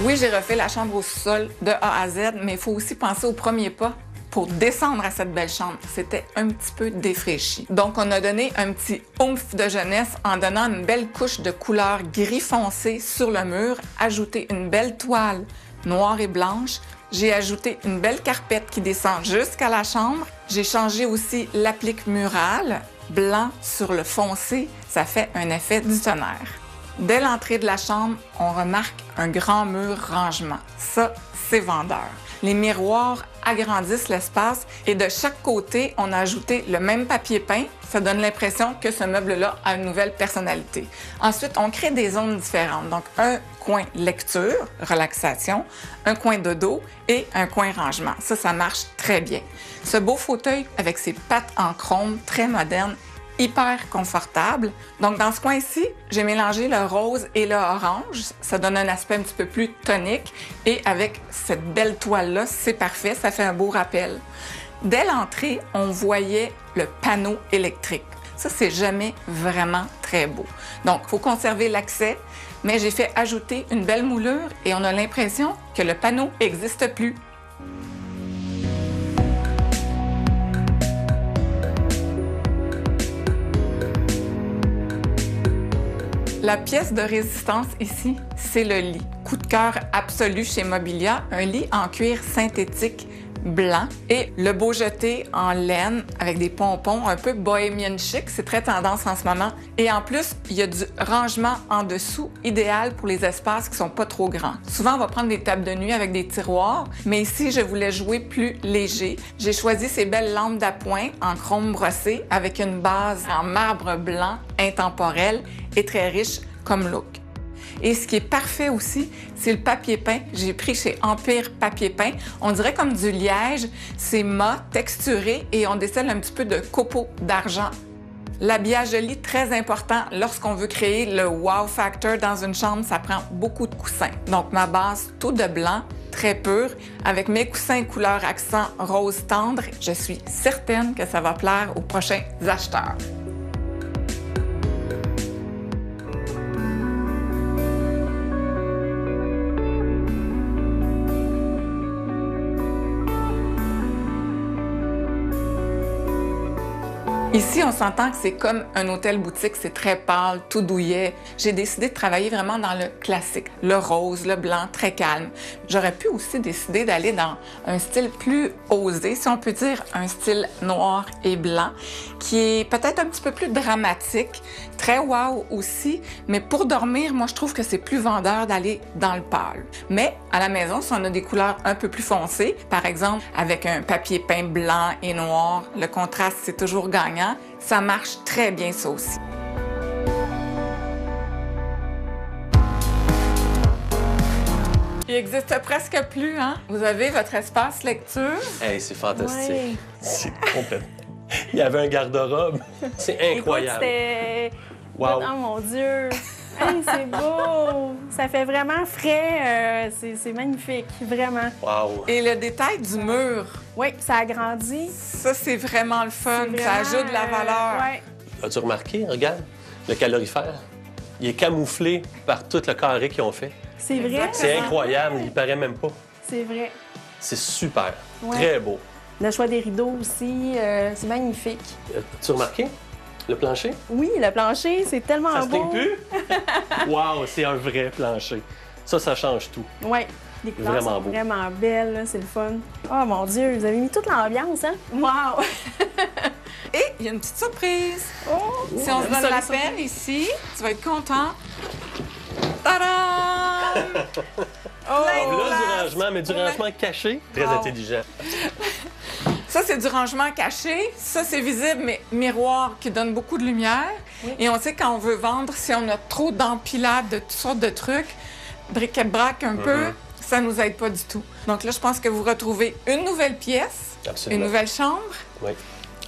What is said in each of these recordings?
Oui, j'ai refait la chambre au sous-sol de A à Z, mais il faut aussi penser au premier pas pour descendre à cette belle chambre. C'était un petit peu défraîchi. Donc, on a donné un petit oomph de jeunesse en donnant une belle couche de couleur gris foncé sur le mur, ajouté une belle toile noire et blanche. J'ai ajouté une belle carpette qui descend jusqu'à la chambre. J'ai changé aussi l'applique murale, blanc sur le foncé. Ça fait un effet du tonnerre. Dès l'entrée de la chambre, on remarque un grand mur rangement. Ça, c'est vendeur. Les miroirs agrandissent l'espace et de chaque côté, on a ajouté le même papier peint. Ça donne l'impression que ce meuble-là a une nouvelle personnalité. Ensuite, on crée des zones différentes. Donc, un coin lecture, relaxation, un coin dodo et un coin rangement. Ça marche très bien. Ce beau fauteuil avec ses pattes en chrome, très moderne, hyper confortable. Donc, dans ce coin-ci, j'ai mélangé le rose et le orange. Ça donne un aspect un petit peu plus tonique. Et avec cette belle toile-là, c'est parfait. Ça fait un beau rappel. Dès l'entrée, on voyait le panneau électrique. Ça, c'est jamais vraiment très beau. Donc, il faut conserver l'accès, mais j'ai fait ajouter une belle moulure et on a l'impression que le panneau n'existe plus. La pièce de résistance ici, c'est le lit. Coup de cœur absolu chez Mobilia, un lit en cuir synthétique blanc et le beau jeté en laine avec des pompons un peu bohémien chic, c'est très tendance en ce moment. Et en plus, il y a du rangement en dessous, idéal pour les espaces qui sont pas trop grands. Souvent, on va prendre des tables de nuit avec des tiroirs, mais ici, je voulais jouer plus léger. J'ai choisi ces belles lampes d'appoint en chrome brossé avec une base en marbre blanc intemporel et très riche comme look. Et ce qui est parfait aussi, c'est le papier peint. J'ai pris chez Empire Papier Peint. On dirait comme du liège. C'est mat, texturé et on décèle un petit peu de copeaux d'argent. L'habillage de lit, très important. Lorsqu'on veut créer le wow factor dans une chambre, ça prend beaucoup de coussins. Donc, ma base, tout de blanc, très pur, avec mes coussins couleur accent rose tendre. Je suis certaine que ça va plaire aux prochains acheteurs. Ici, on s'entend que c'est comme un hôtel-boutique, c'est très pâle, tout douillet. J'ai décidé de travailler vraiment dans le classique, le rose, le blanc, très calme. J'aurais pu aussi décider d'aller dans un style plus osé, si on peut dire, un style noir et blanc, qui est peut-être un petit peu plus dramatique, très wow aussi, mais pour dormir, moi, je trouve que c'est plus vendeur d'aller dans le pâle. Mais à la maison, si on a des couleurs un peu plus foncées, par exemple, avec un papier peint blanc et noir, le contraste, c'est toujours gagnant. Ça marche très bien, ça aussi. Il existe presque plus, hein? Vous avez votre espace lecture. Hey, c'est fantastique. Ouais. C'est complètement... Il y avait un garde-robe. C'est incroyable. Écoute, Wow. oh mon Dieu! Hey, c'est beau! Ça fait vraiment frais. C'est magnifique, vraiment. Wow. Et le détail du mur, Oui, ça agrandit. ça, c'est vraiment le fun. C'est Ça vraiment, ajoute de la valeur. ouais. As-tu remarqué, regarde, le calorifère? Il est camouflé par tout le carré qu'ils ont fait. C'est vrai. Exactement. C'est incroyable, il paraît même pas. C'est vrai. C'est super. Ouais. Très beau. Le choix des rideaux aussi, c'est magnifique. As-tu remarqué le plancher? Oui, le plancher, c'est tellement Ça se beau. ligne plus? Wow, c'est un vrai plancher. Ça change tout. Oui, les couleurs Vraiment sont beau. vraiment belles, là, c'est le fun. Oh mon Dieu, vous avez mis toute l'ambiance, hein? Wow! Et il y a une petite surprise. Oh! Si on se donne la peine ici, tu vas être content. Tadam! Oh, Là, du rangement, mais du rangement caché. Très Wow. intelligent. Ça, c'est du rangement caché. Ça, c'est visible, mais miroir qui donne beaucoup de lumière. Oui. Et on sait quand on veut vendre, si on a trop d'empilades de toutes sortes de trucs, bric-à-brac un peu, ça nous aide pas du tout. Donc là, je pense que vous retrouvez une nouvelle pièce, Absolument. une nouvelle chambre, Oui.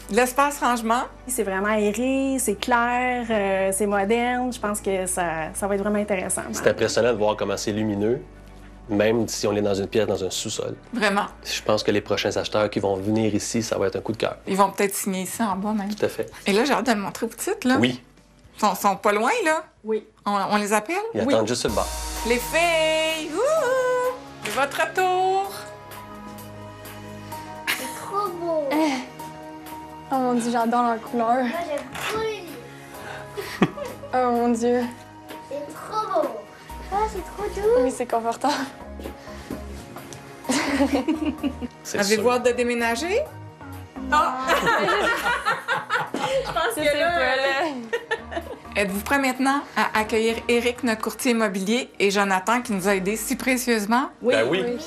de l'espace rangement. C'est vraiment aéré, c'est clair, c'est moderne. Je pense que ça va être vraiment intéressant. C'est impressionnant de voir comment c'est lumineux, même si on est dans une pièce, dans un sous-sol. Vraiment. Je pense que les prochains acheteurs qui vont venir ici, ça va être un coup de cœur. Ils vont peut-être signer ici en bas même. Tout à fait. Et là, j'ai hâte de le montrer aux petites, là. Oui. Ils sont pas loin, là. Oui. On les appelle? Ils Oui. attendent juste sur le bord. Les filles! Wouhou! votre tour. C'est trop beau. Oh mon Dieu, j'adore leur couleur. Moi, j'aime trop les livres. Oh mon Dieu. C'est trop beau. Ah, c'est trop doux. Oui, c'est confortable. C'est Avez-vous sûr. hâte de déménager? Je pense Je sais pas, là. Êtes-vous prêt maintenant à accueillir Éric, notre courtier immobilier, et Jonathan qui nous a aidés si précieusement? Ben oui. Oui.